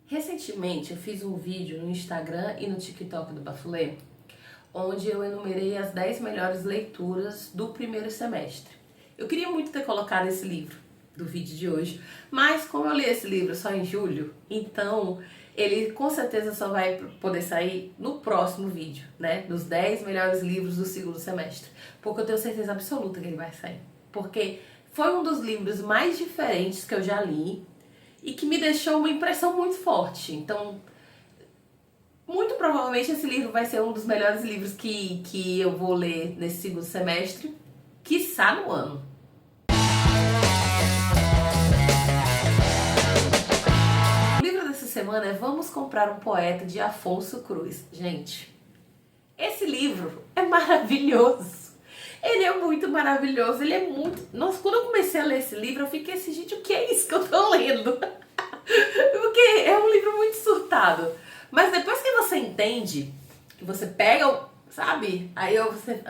Recentemente eu fiz um vídeo no Instagram e no TikTok do Bafulê, onde eu enumerei as 10 melhores leituras do primeiro semestre. Eu queria muito ter colocado esse livro do vídeo de hoje, mas como eu li esse livro só em julho, então ele com certeza só vai poder sair no próximo vídeo, né? Dos 10 melhores livros do segundo semestre, porque eu tenho certeza absoluta que ele vai sair. Porque foi um dos livros mais diferentes que eu já li e que me deixou uma impressão muito forte. Então, muito provavelmente esse livro vai ser um dos melhores livros que eu vou ler nesse segundo semestre, quiçá no ano. O livro dessa semana é Vamos Comprar um Poeta, de Afonso Cruz. Gente, esse livro é maravilhoso. Ele é muito maravilhoso, ele é muito... Nossa, quando eu comecei a ler esse livro, eu fiquei assim, gente, o que é isso que eu tô lendo? Porque é um livro muito surtado. Mas depois que você entende, que você pega, sabe? Aí você...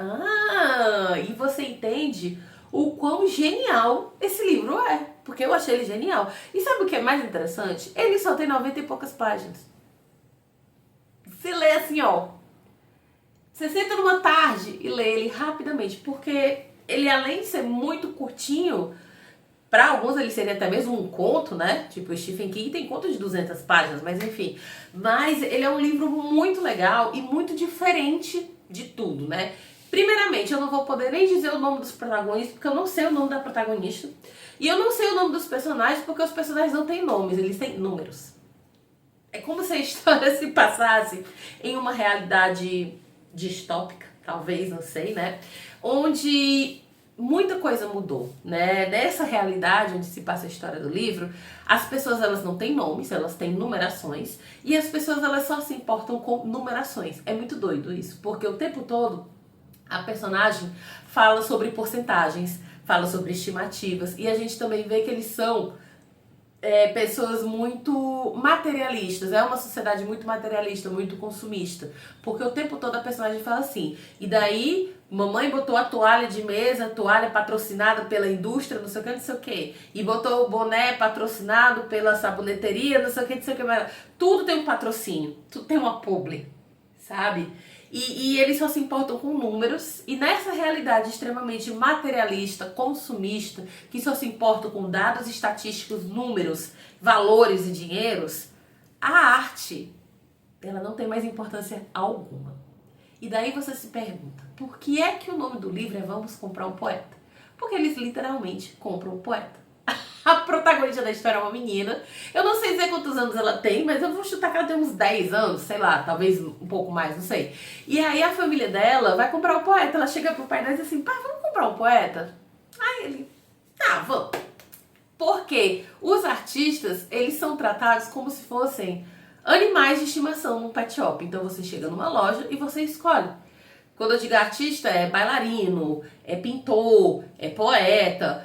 e você entende o quão genial esse livro é. Porque eu achei ele genial. E sabe o que é mais interessante? Ele só tem 90 e poucas páginas. Você lê assim, ó. Você senta numa tarde e lê ele rapidamente. Porque ele, além de ser muito curtinho... Para alguns ele seria até mesmo um conto, né? Tipo, Stephen King tem conto de 200 páginas, mas enfim. Mas ele é um livro muito legal e muito diferente de tudo, né? Primeiramente, eu não vou poder nem dizer o nome dos protagonistas, porque eu não sei o nome da protagonista. E eu não sei o nome dos personagens, porque os personagens não têm nomes, eles têm números. É como se a história se passasse em uma realidade distópica, talvez, não sei, né? Onde... muita coisa mudou, né? Nessa realidade onde se passa a história do livro, as pessoas elas não têm nomes, elas têm numerações, e as pessoas elas só se importam com numerações. É muito doido isso, porque o tempo todo a personagem fala sobre porcentagens, fala sobre estimativas, e a gente também vê que eles são pessoas muito materialistas. É uma sociedade muito materialista, muito consumista. Porque o tempo todo a personagem fala assim, e daí mamãe botou a toalha de mesa, toalha patrocinada pela indústria, não sei o que, não sei o que. E botou o boné patrocinado pela saboneteria, não sei o que, não sei o que. Tudo tem um patrocínio, tudo tem uma publi, sabe? E eles só se importam com números, e nessa realidade extremamente materialista, consumista, que só se importa com dados estatísticos, números, valores e dinheiros, a arte, ela não tem mais importância alguma. E daí você se pergunta, por que é que o nome do livro é Vamos Comprar um Poeta? Porque eles literalmente compram um poeta. A protagonista da história é uma menina. Eu não sei dizer quantos anos ela tem, mas eu vou chutar que ela tem uns 10 anos, sei lá, talvez um pouco mais, não sei. E aí a família dela vai comprar um poeta. Ela chega pro pai dela e diz assim, pai, vamos comprar um poeta? Aí ele, tá, vamos. Porque os artistas, eles são tratados como se fossem animais de estimação num pet shop. Então você chega numa loja e você escolhe. Quando eu digo artista, é bailarino, é pintor, é poeta,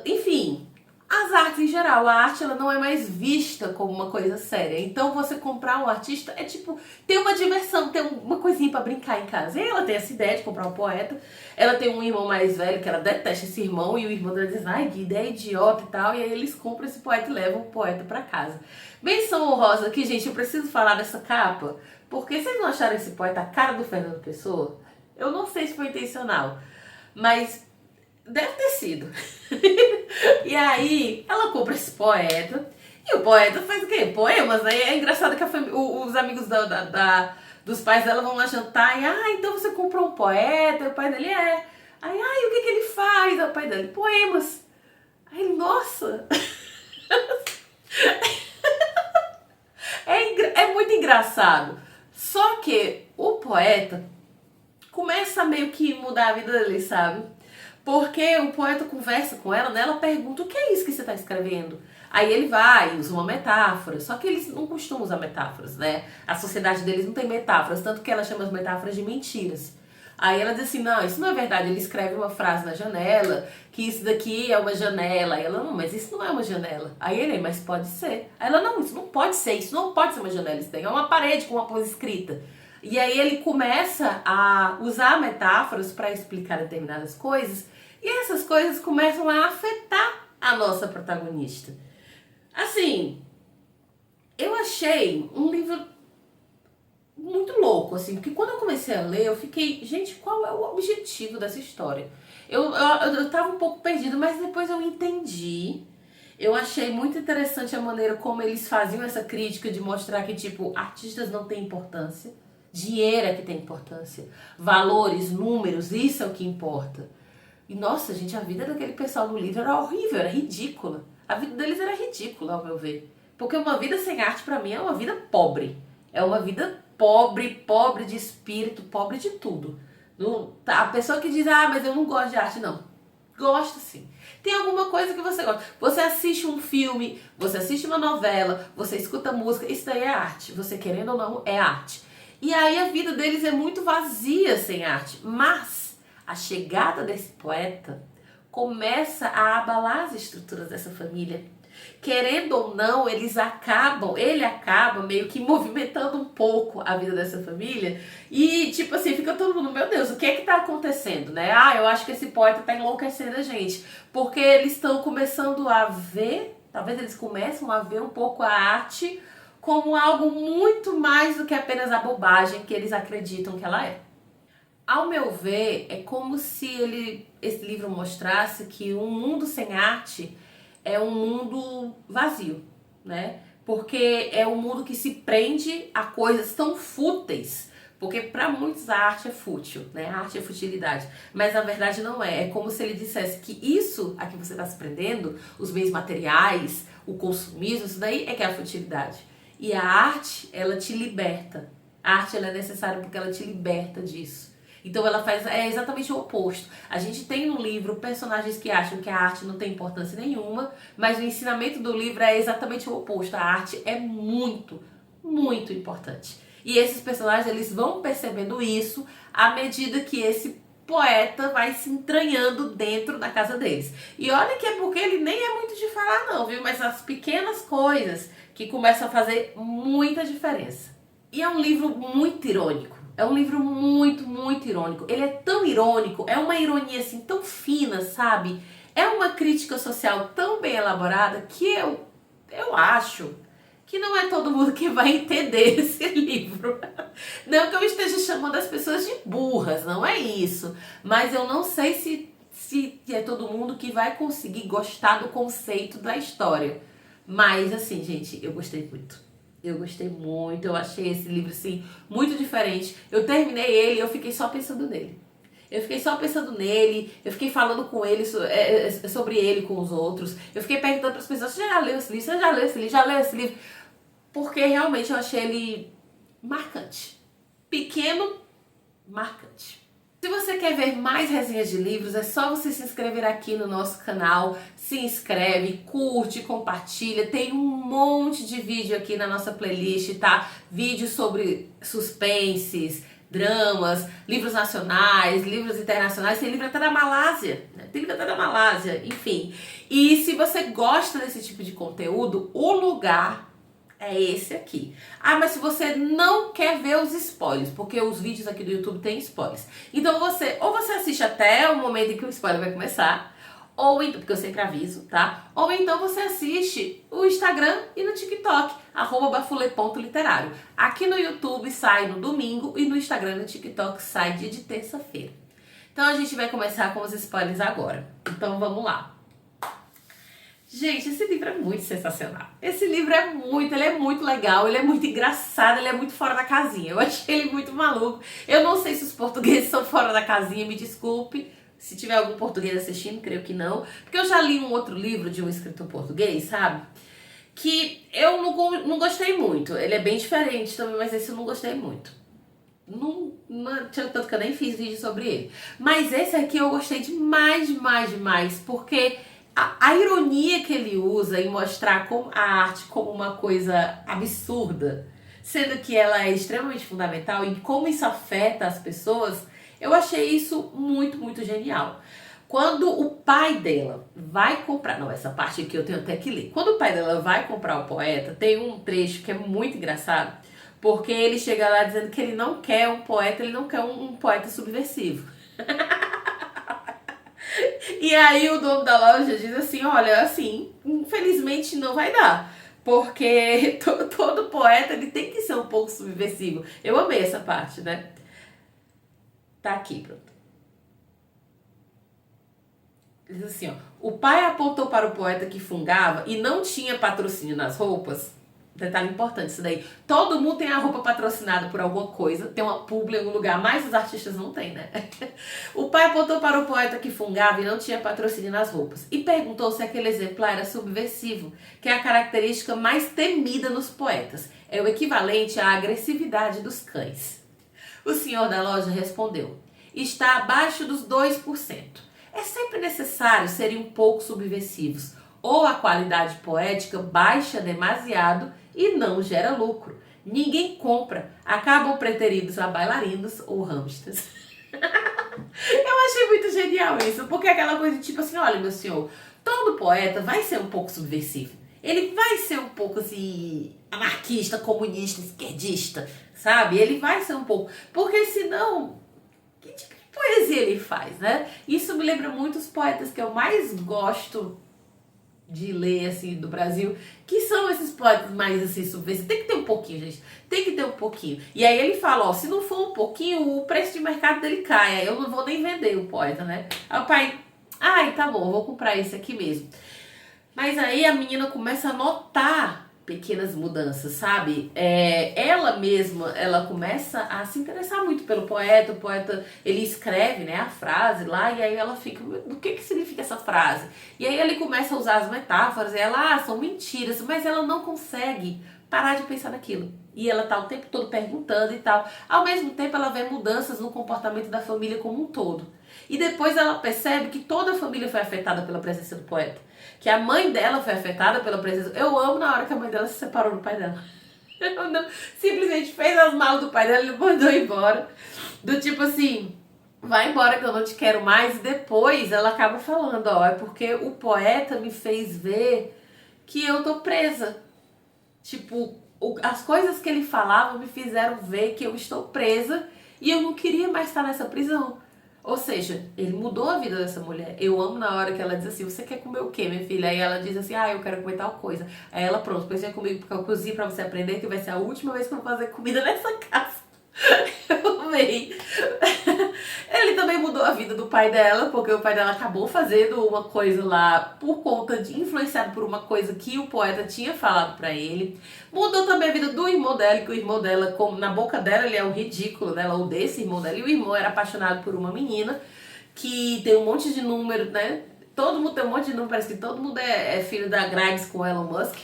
enfim, as artes em geral. A arte ela não é mais vista como uma coisa séria. Então você comprar um artista é tipo ter uma diversão, ter uma coisinha pra brincar em casa. E ela tem essa ideia de comprar um poeta. Ela tem um irmão mais velho que ela detesta esse irmão, e o irmão dela diz, ai, que ideia idiota e tal. E aí eles compram esse poeta e levam o poeta pra casa. Menção honrosa aqui, gente, eu preciso falar dessa capa, porque vocês não acharam esse poeta a cara do Fernando Pessoa? Eu não sei se foi intencional, mas deve ter sido. E aí, ela compra esse poeta, e o poeta faz o quê? Poemas, né? É engraçado que os amigos dos pais dela vão lá jantar, e, então você comprou um poeta? E o pai dele, é. Aí, o que ele faz? Aí o pai dele, poemas. Aí ele, nossa! É muito engraçado. Só que o poeta começa a meio que mudar a vida dele, sabe? Porque o poeta conversa com ela, né? Ela pergunta, o que é isso que você está escrevendo? Aí ele vai, usa uma metáfora, só que eles não costumam usar metáforas, né? A sociedade deles não tem metáforas, tanto que ela chama as metáforas de mentiras. Aí ela diz assim, não, isso não é verdade. Ele escreve uma frase na janela, que isso daqui é uma janela. Aí ela, não, mas isso não é uma janela. Aí ele, mas pode ser. Aí ela, não, isso não pode ser, isso não pode ser uma janela, isso daí é uma parede com uma coisa escrita. E aí ele começa a usar metáforas para explicar determinadas coisas, e essas coisas começam a afetar a nossa protagonista. Assim, achei um livro muito louco, assim, porque quando eu comecei a ler, eu fiquei, gente, qual é o objetivo dessa história? Eu tava um pouco perdida, mas depois eu entendi. Eu achei muito interessante a maneira como eles faziam essa crítica de mostrar que, tipo, artistas não têm importância, dinheiro é que tem importância, valores, números, isso é o que importa. E nossa, gente, a vida daquele pessoal no livro era horrível, era ridícula. A vida deles era ridícula, ao meu ver. Porque uma vida sem arte, pra mim, é uma vida pobre. É uma vida pobre, pobre de espírito, pobre de tudo. Não, tá, a pessoa que diz, ah, mas eu não gosto de arte, não. Gosto sim. Tem alguma coisa que você gosta. Você assiste um filme, você assiste uma novela, você escuta música, isso daí é arte. Você querendo ou não, é arte. E aí a vida deles é muito vazia sem arte. Mas a chegada desse poeta começa a abalar as estruturas dessa família. Querendo ou não, ele acaba meio que movimentando um pouco a vida dessa família. E tipo assim, fica todo mundo, meu Deus, o que é que tá acontecendo, né? Ah, eu acho que esse poeta tá enlouquecendo a gente. Porque eles estão começando a ver, talvez eles começam a ver um pouco a arte como algo muito mais do que apenas a bobagem que eles acreditam que ela é. Ao meu ver, é como se esse livro mostrasse que um mundo sem arte é um mundo vazio, né? Porque é um mundo que se prende a coisas tão fúteis. Porque para muitos a arte é fútil, né? A arte é futilidade. Mas na verdade não é. É como se ele dissesse que isso a que você está se prendendo, os bens materiais, o consumismo, isso daí é que é a futilidade. E a arte, ela te liberta. A arte ela é necessária porque ela te liberta disso. Então ela faz exatamente o oposto. A gente tem no livro personagens que acham que a arte não tem importância nenhuma, mas o ensinamento do livro é exatamente o oposto. A arte é muito, muito importante. E esses personagens eles vão percebendo isso à medida que esse poeta vai se entranhando dentro da casa deles. E olha que é porque ele nem é muito de falar não, viu? Mas as pequenas coisas que começam a fazer muita diferença. E é um livro muito irônico. É um livro muito, muito irônico. Ele é tão irônico, é uma ironia assim tão fina, sabe? É uma crítica social tão bem elaborada que eu acho que não é todo mundo que vai entender esse livro. Não que eu esteja chamando as pessoas de burras, não é isso. Mas eu não sei se é todo mundo que vai conseguir gostar do conceito da história. Mas assim, gente, eu gostei muito. Eu gostei muito, eu achei esse livro assim muito diferente. Eu terminei ele e eu fiquei só pensando nele. Eu fiquei só pensando nele, eu fiquei falando com ele sobre ele com os outros. Eu fiquei perguntando para as pessoas: você já leu esse livro? Você já leu esse livro? Já leu esse livro? Porque realmente eu achei ele marcante. Pequeno, marcante. Se você quer ver mais resenhas de livros, é só você se inscrever aqui no nosso canal. Se inscreve, curte, compartilha. Tem um monte de vídeo aqui na nossa playlist, tá? Vídeos sobre suspenses, dramas, livros nacionais, livros internacionais. Tem livro até da Malásia, né? Tem livro até da Malásia, enfim. E se você gosta desse tipo de conteúdo, o lugar é esse aqui. Ah, mas se você não quer ver os spoilers, porque os vídeos aqui do YouTube tem spoilers. Então você assiste até o momento em que o spoiler vai começar, ou então, porque eu sempre aviso, tá? Ou então você assiste o Instagram e no TikTok, @bafule.literário. Aqui no YouTube sai no domingo e no Instagram e no TikTok sai dia de terça-feira. Então a gente vai começar com os spoilers agora. Então vamos lá. Gente, esse livro é muito sensacional. Esse livro ele é muito legal, ele é muito engraçado, ele é muito fora da casinha. Eu achei ele muito maluco. Eu não sei se os portugueses são fora da casinha, me desculpe. Se tiver algum português assistindo, creio que não. Porque eu já li um outro livro de um escritor português, sabe? Que eu não gostei muito. Ele é bem diferente também, mas esse eu não gostei muito. Tanto que eu nem fiz vídeo sobre ele. Mas esse aqui eu gostei demais, demais, demais. Porque a ironia que ele usa em mostrar a arte como uma coisa absurda, sendo que ela é extremamente fundamental e como isso afeta as pessoas, eu achei isso muito, muito genial. Quando o pai dela vai comprar... Não, essa parte aqui eu tenho até que ler. Quando o pai dela vai comprar o poeta, tem um trecho que é muito engraçado, porque ele chega lá dizendo que ele não quer um poeta, ele não quer um poeta subversivo. E aí o dono da loja diz assim, olha, assim, infelizmente não vai dar. Porque todo poeta ele tem que ser um pouco subversivo. Eu amei essa parte, né? Tá aqui, pronto. Diz assim, ó. O pai apontou para o poeta que fungava e não tinha patrocínio nas roupas. Detalhe importante isso daí. Todo mundo tem a roupa patrocinada por alguma coisa. Tem uma publi em algum lugar, mas os artistas não têm, né? O pai apontou para o poeta que fungava e não tinha patrocínio nas roupas. E perguntou se aquele exemplar era subversivo, que é a característica mais temida nos poetas. É o equivalente à agressividade dos cães. O senhor da loja respondeu: está abaixo dos 2%. É sempre necessário serem um pouco subversivos, ou a qualidade poética baixa demasiado e não gera lucro. Ninguém compra, acabam preteridos a bailarinos ou hamsters. Eu achei muito genial isso, porque é aquela coisa de tipo assim, olha meu senhor, todo poeta vai ser um pouco subversivo. Ele vai ser um pouco assim, anarquista, comunista, esquerdista, sabe? Ele vai ser um pouco, porque senão, que tipo de poesia ele faz, né? Isso me lembra muito os poetas que eu mais gosto de ler, assim, do Brasil, que são esses poetas mais, assim, subversivos. Tem que ter um pouquinho, gente. Tem que ter um pouquinho. E aí ele fala, ó, se não for um pouquinho, o preço de mercado dele cai. Aí eu não vou nem vender o poeta, né? Aí o pai, ai, tá bom, eu vou comprar esse aqui mesmo. Mas aí a menina começa a notar pequenas mudanças, sabe? Ela mesma, ela começa a se interessar muito pelo poeta. O poeta, ele escreve, né, a frase lá, e aí ela fica, do que significa essa frase? E aí ele começa a usar as metáforas, e ela, são mentiras, mas ela não consegue parar de pensar naquilo. E ela tá o tempo todo perguntando e tal. Ao mesmo tempo, ela vê mudanças no comportamento da família como um todo. E depois ela percebe que toda a família foi afetada pela presença do poeta. Que a mãe dela foi afetada pela presença. Eu amo na hora que a mãe dela se separou do pai dela. Não, simplesmente fez as malas do pai dela e mandou embora. Do tipo assim, vai embora que eu não te quero mais. E depois ela acaba falando, ó, é porque o poeta me fez ver que eu tô presa. Tipo, as coisas que ele falava me fizeram ver que eu estou presa e eu não queria mais estar nessa prisão. Ou seja, ele mudou a vida dessa mulher. Eu amo na hora que ela diz assim, você quer comer o quê, minha filha? Aí ela diz assim, eu quero comer tal coisa. Aí ela, pronto, pensa comigo porque eu cozinho pra você aprender que vai ser a última vez que eu vou fazer comida nessa casa. Eu amei. Ele também mudou a vida do pai dela, porque o pai dela acabou fazendo uma coisa lá por conta de, influenciado por uma coisa que o poeta tinha falado pra ele. Mudou também a vida do irmão dela, que o irmão dela, como na boca dela, ele é o ridículo dela, ou desse irmão dela, e o irmão era apaixonado por uma menina que tem um monte de número, né? Todo mundo tem um monte de número, parece que todo mundo é filho da Grimes com Elon Musk.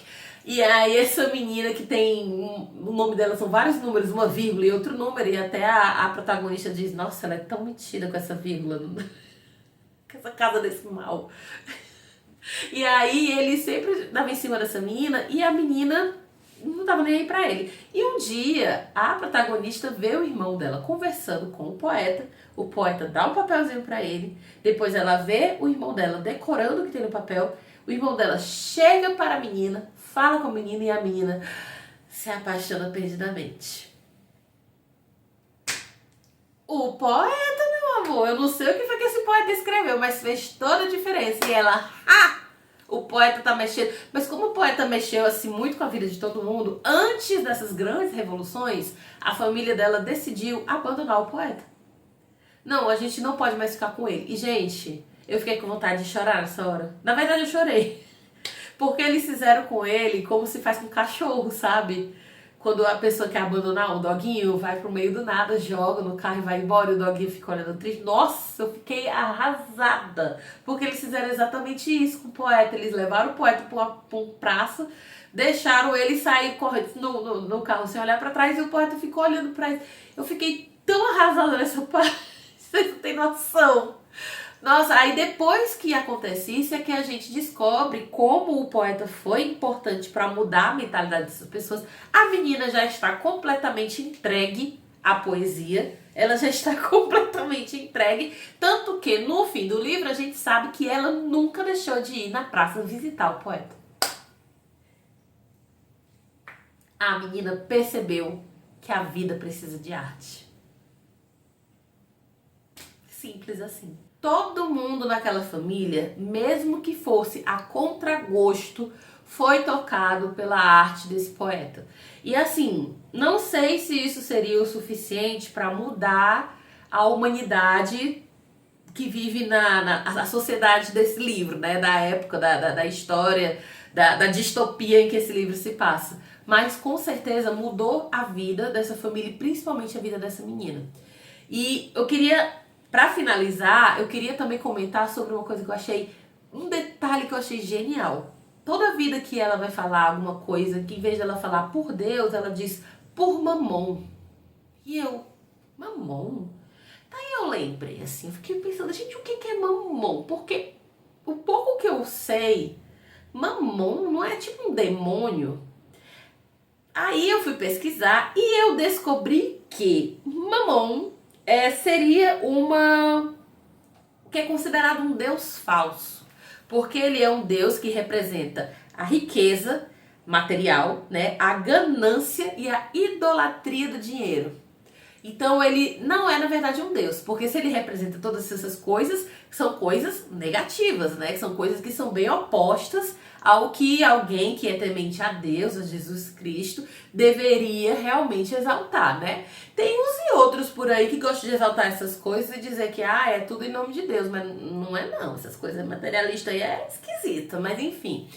E aí essa menina que tem, o nome dela são vários números, uma vírgula e outro número, e até a protagonista diz, nossa, ela é tão metida com essa vírgula, com essa casa desse mal. E aí ele sempre dava em cima dessa menina, e a menina não tava nem aí pra ele. E um dia, a protagonista vê o irmão dela conversando com o poeta dá um papelzinho pra ele, depois ela vê o irmão dela decorando o que tem no papel, o irmão dela chega para a menina, fala com a menina e a menina se apaixona perdidamente. O poeta, meu amor, eu não sei o que foi que esse poeta escreveu, mas fez toda a diferença. E ela, o poeta tá mexendo. Mas como o poeta mexeu assim muito com a vida de todo mundo, antes dessas grandes revoluções, a família dela decidiu abandonar o poeta. Não, a gente não pode mais ficar com ele. E, gente, eu fiquei com vontade de chorar nessa hora. Na verdade, eu chorei. Porque eles fizeram com ele como se faz com cachorro, sabe? Quando a pessoa quer abandonar um doguinho, vai pro meio do nada, joga no carro e vai embora, e o doguinho fica olhando triste. Nossa, eu fiquei arrasada. Porque eles fizeram exatamente isso com o poeta. Eles levaram o poeta pra um praça, deixaram ele sair correndo no carro sem olhar pra trás, e o poeta ficou olhando pra ele. Eu fiquei tão arrasada nessa parte. Vocês não têm noção. Nossa, aí depois que acontece isso é que a gente descobre como o poeta foi importante para mudar a mentalidade dessas pessoas. A menina já está completamente entregue à poesia, ela já está completamente entregue, tanto que no fim do livro a gente sabe que ela nunca deixou de ir na praça visitar o poeta. A menina percebeu que a vida precisa de arte. Simples assim. Todo mundo naquela família, mesmo que fosse a contragosto, foi tocado pela arte desse poeta. E assim, não sei se isso seria o suficiente para mudar a humanidade que vive na sociedade desse livro, né? Da época, da história, da distopia em que esse livro se passa. Mas com certeza mudou a vida dessa família e principalmente a vida dessa menina. E eu queria, pra finalizar, eu queria também comentar sobre uma coisa que eu achei, um detalhe que eu achei genial. Toda vida que ela vai falar alguma coisa, que em vez dela falar por Deus, ela diz por mamon. E eu, mamon? Daí eu lembrei assim, eu fiquei pensando, gente, o que é mamon? Porque o pouco que eu sei, mamon não é tipo um demônio? Aí eu fui pesquisar e eu descobri que mamon seria o que é considerado um deus falso, porque ele é um deus que representa a riqueza material, né, a ganância e a idolatria do dinheiro. Então ele não é na verdade um deus, porque se ele representa todas essas coisas, são coisas negativas, né? Que são coisas que são bem opostas ao que alguém que é temente a Deus, a Jesus Cristo, deveria realmente exaltar, né? Tem uns e outros por aí que gostam de exaltar essas coisas e dizer que é tudo em nome de Deus, mas não é não, essas coisas materialistas aí é esquisita, mas enfim.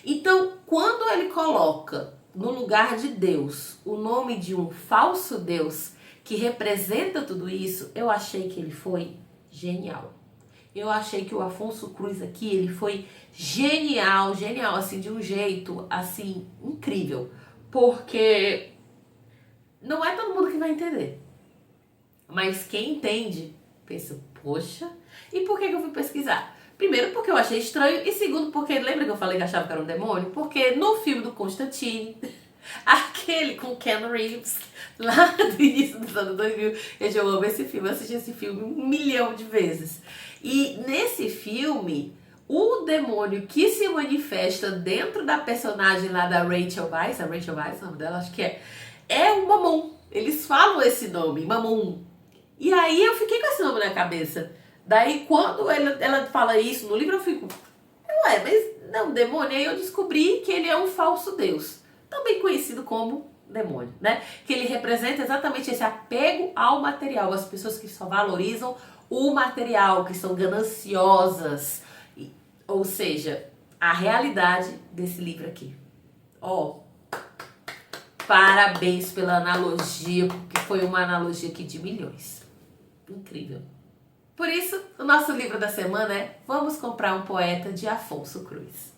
Então, quando ele coloca no lugar de Deus o nome de um falso Deus que representa tudo isso, eu achei que ele foi genial. Eu achei que o Afonso Cruz aqui, ele foi genial, assim, de um jeito, assim, incrível. Porque não é todo mundo que vai entender. Mas quem entende, pensa, poxa, e por que eu fui pesquisar? Primeiro, porque eu achei estranho, e segundo, porque lembra que eu falei que achava que era um demônio? Porque no filme do Constantine, aquele com Ken Reeves, lá do início dos anos 2000, eu amo esse filme, eu assisti esse filme 1 milhão de vezes. E nesse filme, o demônio que se manifesta dentro da personagem lá da Rachel Weisz, a Rachel Weisz, o nome dela, acho que é o Mamon. Eles falam esse nome, Mamon. E aí eu fiquei com esse nome na cabeça. Daí quando ela fala isso no livro, eu fico, mas não, demônio. Aí eu descobri que ele é um falso deus, também conhecido como demônio, né? Que ele representa exatamente esse apego ao material, as pessoas que só valorizam o material, que são gananciosas. Ou seja, a realidade desse livro aqui. Parabéns pela analogia, porque foi uma analogia aqui de milhões. Incrível. Por isso, o nosso livro da semana é Vamos Comprar um Poeta, de Afonso Cruz.